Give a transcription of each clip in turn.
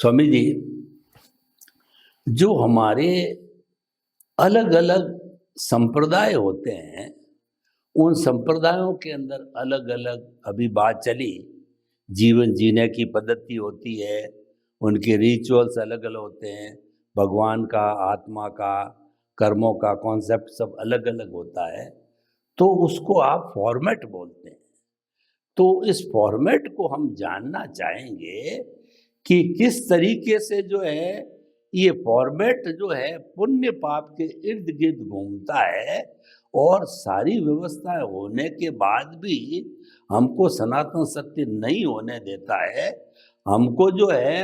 स्वामी जी, जो हमारे अलग अलग संप्रदाय होते हैं, उन संप्रदायों के अंदर अलग अलग अभी बात चली, जीवन जीने की पद्धति होती है, उनके रिचुअल्स अलग अलग होते हैं, भगवान का, आत्मा का, कर्मों का कॉन्सेप्ट सब अलग अलग होता है। तो उसको आप फॉर्मेट बोलते हैं। तो इस फॉर्मेट को हम जानना चाहेंगे कि किस तरीके से जो है ये फॉर्मेट जो है पुण्य पाप के इर्द गिर्द घूमता है, और सारी व्यवस्थाएं होने के बाद भी हमको सनातन सत्य नहीं होने देता है। हमको जो है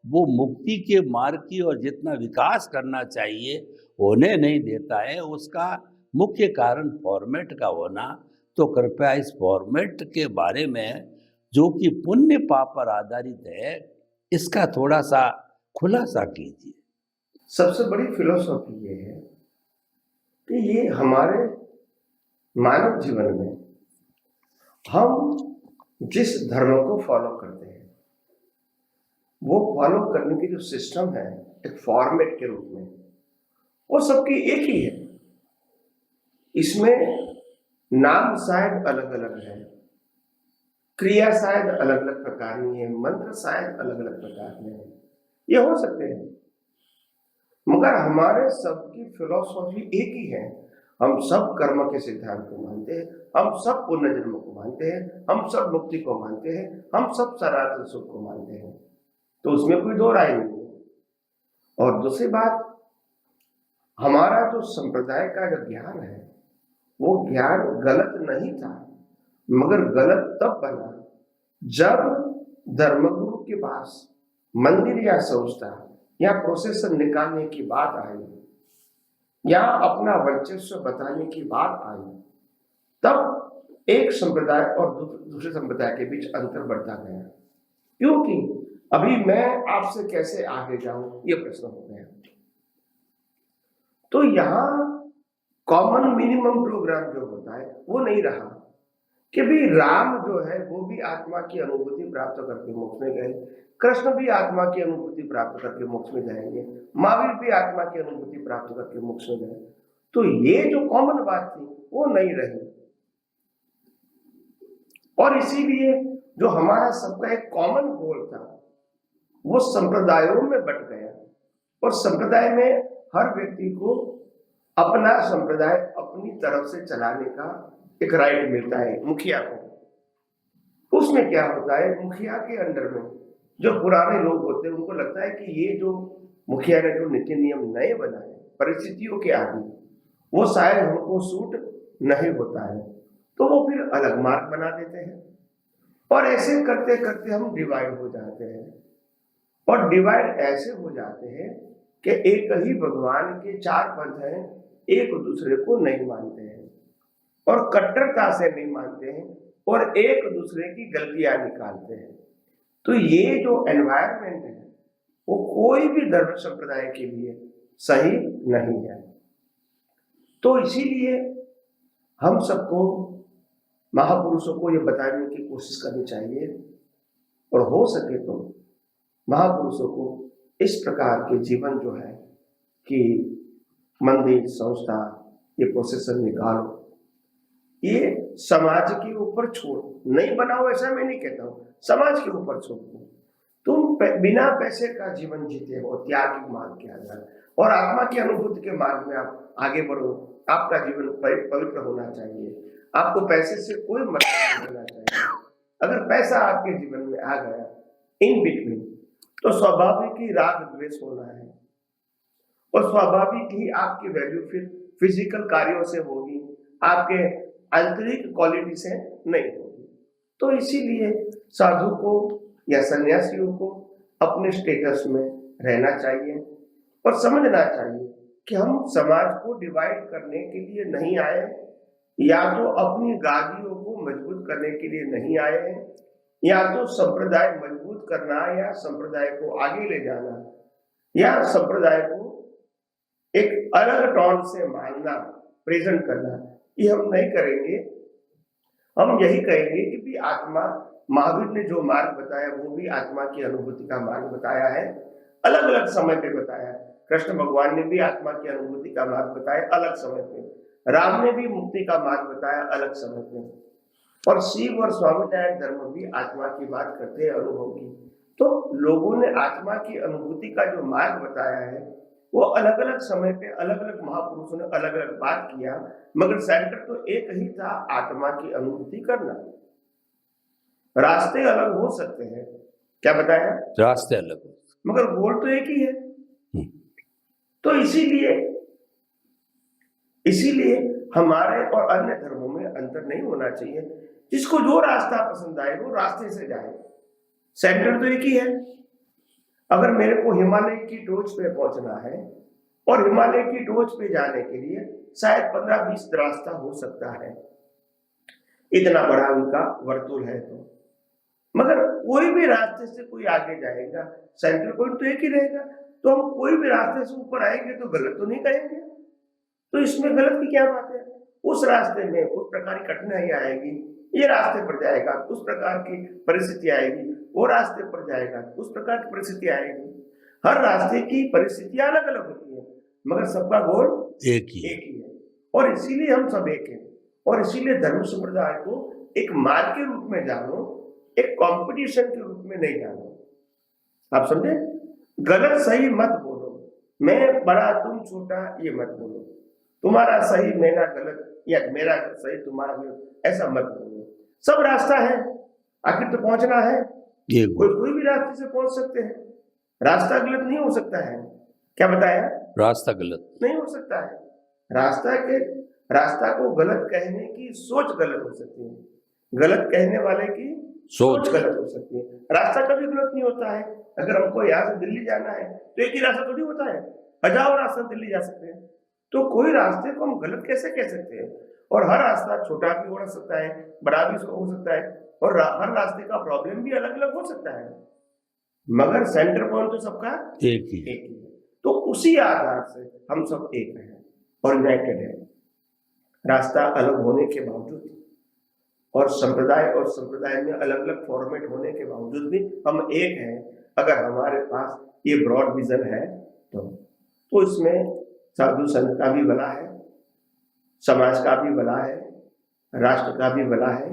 वो मुक्ति के मार्ग की और जितना विकास करना चाहिए होने नहीं देता है। उसका मुख्य कारण फॉर्मेट का होना। तो कृपया इस फॉर्मेट के बारे में, जो कि पुण्य पाप पर आधारित है, इसका थोड़ा सा खुलासा कीजिए। सबसे बड़ी फिलॉसफी ये है कि ये हमारे मानव जीवन में हम जिस धर्म को फॉलो करते हैं, वो फॉलो करने की जो सिस्टम है एक फॉर्मेट के रूप में, वो सबकी एक ही है। इसमें नाम शायद अलग अलग है, क्रिया शायद अलग अलग प्रकार की है, मंत्र शायद अलग अलग प्रकार के हैं, ये हो सकते हैं, मगर हमारे सबकी फिलॉसफी एक ही है। हम सब कर्म के सिद्धांत को मानते हैं, हम सब पुनर्जन्म को मानते हैं, हम सब मुक्ति को मानते हैं, हम सब सनातन सुख को मानते हैं। तो उसमें कोई दो राय नहीं है। और दूसरी बात, हमारा जो संप्रदाय का जो ज्ञान है वो ज्ञान गलत नहीं था, मगर गलत तब बना जब धर्मगुरु के पास मंदिर या संस्था या प्रोसेसन निकालने की बात आई, या अपना वर्चस्व बताने की बात आई, तब एक संप्रदाय और दूसरे संप्रदाय के बीच अंतर बढ़ता गया। क्योंकि अभी मैं आपसे कैसे आगे जाऊं, ये प्रश्न हो गया। तो यहां कॉमन मिनिमम प्रोग्राम जो होता है वो नहीं रहा कि भी राम जो है वो भी आत्मा की अनुभूति प्राप्त करके मोक्ष में गए, कृष्ण भी आत्मा की अनुभूति प्राप्त करके मोक्ष में जाएंगे, महावीर भी आत्मा की अनुभूति प्राप्त करके मोक्ष में गए। तो ये जो कॉमन बात थी वो नहीं रही, और इसीलिए जो हमारा सबका एक कॉमन गोल था वो संप्रदायों में बट गया। और संप्रदाय में हर व्यक्ति को अपना संप्रदाय अपनी तरफ से चलाने का एक राइट मिलता है मुखिया को। उसमें क्या होता है, मुखिया के अंडर में जो पुराने लोग होते हैं उनको लगता है कि ये जो मुखिया ने जो नीति नियम नए बनाए परिस्थितियों के आदि, वो शायद हमको सूट नहीं होता है, तो वो फिर अलग मार्ग बना देते हैं। और ऐसे करते करते हम डिवाइड हो जाते हैं, और डिवाइड ऐसे हो जाते हैं कि एक ही भगवान के चार पंथ हैं, एक दूसरे को नहीं मानते हैं और कट्टरता से नहीं मानते हैं, और एक दूसरे की गलतियां निकालते हैं। तो ये जो एनवायरनमेंट है वो कोई भी धर्म संप्रदाय के लिए सही नहीं है। तो इसीलिए हम सबको महापुरुषों को ये बताने की कोशिश करनी चाहिए, और हो सके तो महापुरुषों को इस प्रकार के जीवन जो है कि मंदिर संस्था ये प्रोसेसन निकालो, ये समाज के ऊपर छोड़, नहीं बनाओ ऐसा मैं नहीं कहता हूँ, समाज के ऊपर छोड़ दो। तुम बिना पैसे का जीवन जीते हो, त्याग मार्ग किया जाए, और आत्मा की अनुभूति के मार्ग में आप आगे बढ़ो। आपका जीवन पवित्र होना चाहिए, आपको पैसे से कोई मतलब नहीं होना चाहिए। अगर पैसा आपके जीवन में आ गया इन बिटवीन, तो स्वाभाविक ही राग द्वेष होना है, और स्वाभाविक ही आपकी वैल्यू फिर फिजिकल कार्यों से होगी, आपके आंतरिक क्वालिटी से नहीं होगी। तो इसीलिए साधु को या सन्यासियों को अपने स्टेटस में रहना चाहिए, और समझना चाहिए कि हम समाज को डिवाइड करने के लिए नहीं आए, या तो अपनी गादियों को मजबूत करने के लिए नहीं आए हैं, या तो संप्रदाय मजबूत करना, या संप्रदाय को आगे ले जाना, या संप्रदाय को एक अलग टोन से मानना, प्रेजेंट करना, ये हम नहीं करेंगे। हम यही कहेंगे कि भी आत्मा, महावीर ने जो मार्ग बताया वो भी आत्मा की अनुभूति का मार्ग बताया है, अलग अलग समय पे बताया। कृष्ण भगवान ने भी आत्मा की अनुभूति का मार्ग बताया अलग समय पे, राम ने भी मुक्ति का मार्ग बताया अलग समय पे, और शिव और स्वामीनारायण धर्म भी आत्मा की बात करते हैं, अनुभव की। तो लोगों ने आत्मा की अनुभूति का जो मार्ग बताया है वो अलग अलग समय पे अलग अलग महापुरुषों ने अलग अलग बात किया, मगर सेंटर तो एक ही था, आत्मा की अनुभूति करना। रास्ते अलग हो सकते हैं, क्या बताया, रास्ते अलग हो, मगर गोल तो एक ही है। हम्म। तो इसीलिए हमारे और अन्य धर्मों में अंतर नहीं होना चाहिए। जिसको जो रास्ता पसंद आए वो रास्ते से जाए, सेंटर तो एक ही है। अगर मेरे को हिमालय की टोच पे पहुंचना है और हिमालय की टोच पे जाने के लिए शायद 15-20 रास्ता हो सकता है, इतना बड़ा उनका वर्तुल है, तो मगर कोई भी रास्ते से कोई आगे जाएगा, सेंटर पॉइंट तो एक ही रहेगा। तो हम कोई भी रास्ते से ऊपर आएंगे तो गलत तो नहीं कहेंगे, तो इसमें गलत की क्या बात है। उस रास्ते में उस प्रकार की कठिनाई आएगी, ये रास्ते पर जाएगा उस प्रकार की परिस्थिति आएगी, वो रास्ते पर जाएगा उस प्रकार की परिस्थिति आएगी। हर रास्ते की परिस्थितियां अलग अलग होती है, मगर सबका गोल एक ही है। और इसीलिए हम सब एक हैं, और इसीलिए धर्म संप्रदाय को एक मार्ग के रूप में जानो, एक कंपटीशन के रूप में नहीं जानो। आप समझे, गलत सही मत बोलो, मैं बड़ा तुम छोटा ये मत बोलो, तुम्हारा सही मेरा गलत या मेरा सही तुम्हारा गलत, ऐसा मत बोलो। सब रास्ता है, आखिर तो पहुंचना है, कोई भी रास्ते से पहुंच सकते हैं, रास्ता गलत नहीं हो सकता है। क्या बताया, रास्ता गलत नहीं हो सकता है। रास्ता को गलत कहने की सोच गलत हो सकती है, गलत कहने वाले की सोच गलत हो सकती है। रास्ता कभी गलत नहीं होता है। अगर हमको यहाँ से दिल्ली जाना है तो एक ही रास्ता थोड़ी होता है, हजारों रास्ता दिल्ली जा सकते हैं, तो कोई रास्ते को हम गलत कैसे कह सकते हैं। और हर रास्ता छोटा भी हो सकता है, बड़ा भी हो सकता है, और हर रास्ते का प्रॉब्लम भी अलग अलग हो सकता है, मगर सेंटर पॉइंट तो सबका एक ही है। तो उसी आधार से हम सब एक हैं और यूनाइटेड है। रास्ता अलग होने के बावजूद और संप्रदाय में अलग अलग फॉर्मेट होने के बावजूद भी हम एक हैं। अगर हमारे पास ये ब्रॉड विजन है तो इसमें साधु संत का भी भला है, समाज का भी भला है, राष्ट्र का भी भला है,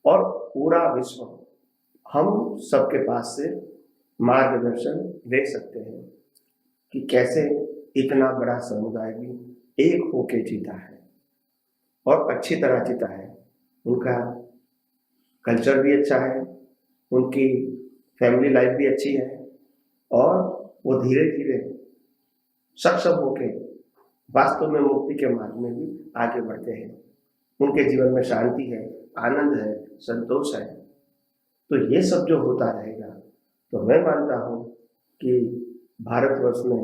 और पूरा विश्व हम सबके पास से मार्गदर्शन ले सकते हैं कि कैसे इतना बड़ा समुदाय भी एक होके जीता है और अच्छी तरह जीता है। उनका कल्चर भी अच्छा है, उनकी फैमिली लाइफ भी अच्छी है, और वो धीरे धीरे सक्षम होके वास्तव में मुक्ति के मार्ग में भी आगे बढ़ते हैं। उनके जीवन में शांति है, आनंद है, संतोष है। तो ये सब जो होता रहेगा तो मैं मानता हूँ कि भारतवर्ष में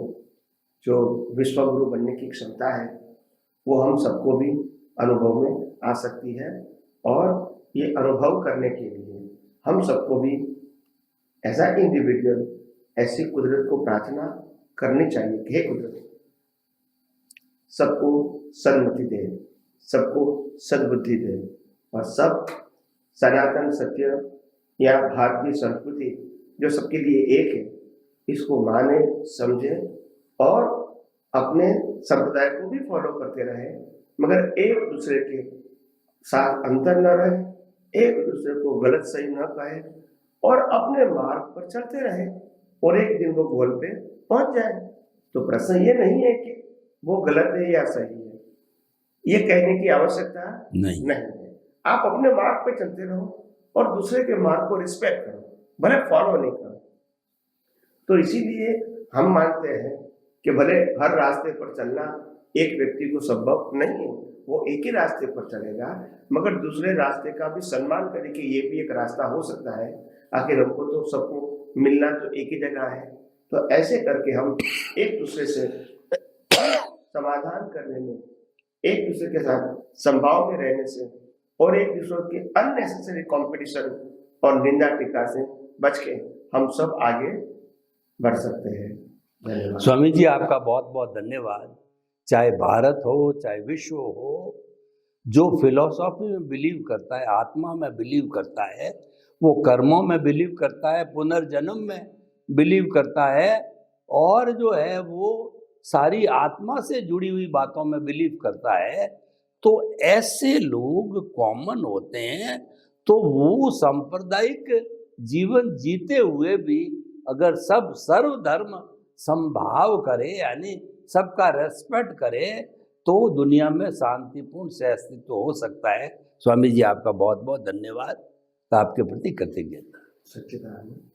जो विश्व गुरु बनने की क्षमता है वो हम सबको भी अनुभव में आ सकती है, और ये अनुभव करने के लिए हम सबको भी एज अ इंडिविजुअल ऐसी कुदरत को प्रार्थना करनी चाहिए कि हे कुदरत सबको सन्मति दे, सबको सद्बुद्धि दे, और सब सनातन सत्य या भारतीय संस्कृति जो सबके लिए एक है इसको माने, समझे और अपने संप्रदाय को भी फॉलो करते रहे, मगर एक दूसरे के साथ अंतर न रहे, एक दूसरे को गलत सही न कहे, और अपने मार्ग पर चलते रहे, और एक दिन वो गोल पे पहुंच जाए। तो प्रश्न ये नहीं है कि वो गलत है या सही है, ये कहने की आवश्यकता नहीं है। आप अपने मार्ग पे चलते रहो और दूसरे के मार्ग को रिस्पेक्ट करो, भले फॉलो नहीं करो। तो इसीलिए हम मानते हैं कि भले हर रास्ते पर चलना एक व्यक्ति को संभव नहीं है, वो एक ही रास्ते पर चलेगा, मगर दूसरे रास्ते का भी सम्मान करे कि ये भी एक रास्ता हो सकता है। आखिर हमको तो सबको मिलना तो एक ही जगह है। तो ऐसे करके हम एक दूसरे से समाधान करने में, एक दूसरे के साथ संभाव में रहने से, और एक दूसरे के अननेसेसरी कंपटीशन और निंदा टीका से बच के हम सब आगे बढ़ सकते हैं। धन्यवाद। स्वामी जी, आपका बहुत बहुत धन्यवाद। चाहे भारत हो चाहे विश्व हो, जो फिलॉसफी में बिलीव करता है, आत्मा में बिलीव करता है, वो कर्मों में बिलीव करता है, पुनर्जन्म में बिलीव करता है, और जो है वो सारी आत्मा से जुड़ी हुई बातों में बिलीव करता है, तो ऐसे लोग कॉमन होते हैं। तो वो सांप्रदायिक जीवन जीते हुए भी अगर सब सर्वधर्म समभाव करे, यानी सबका रेस्पेक्ट करे, तो दुनिया में शांतिपूर्ण सहअस्तित्व हो सकता है। स्वामी जी, आपका बहुत बहुत धन्यवाद, आपके प्रति कृतज्ञता। सच्चिदानंद।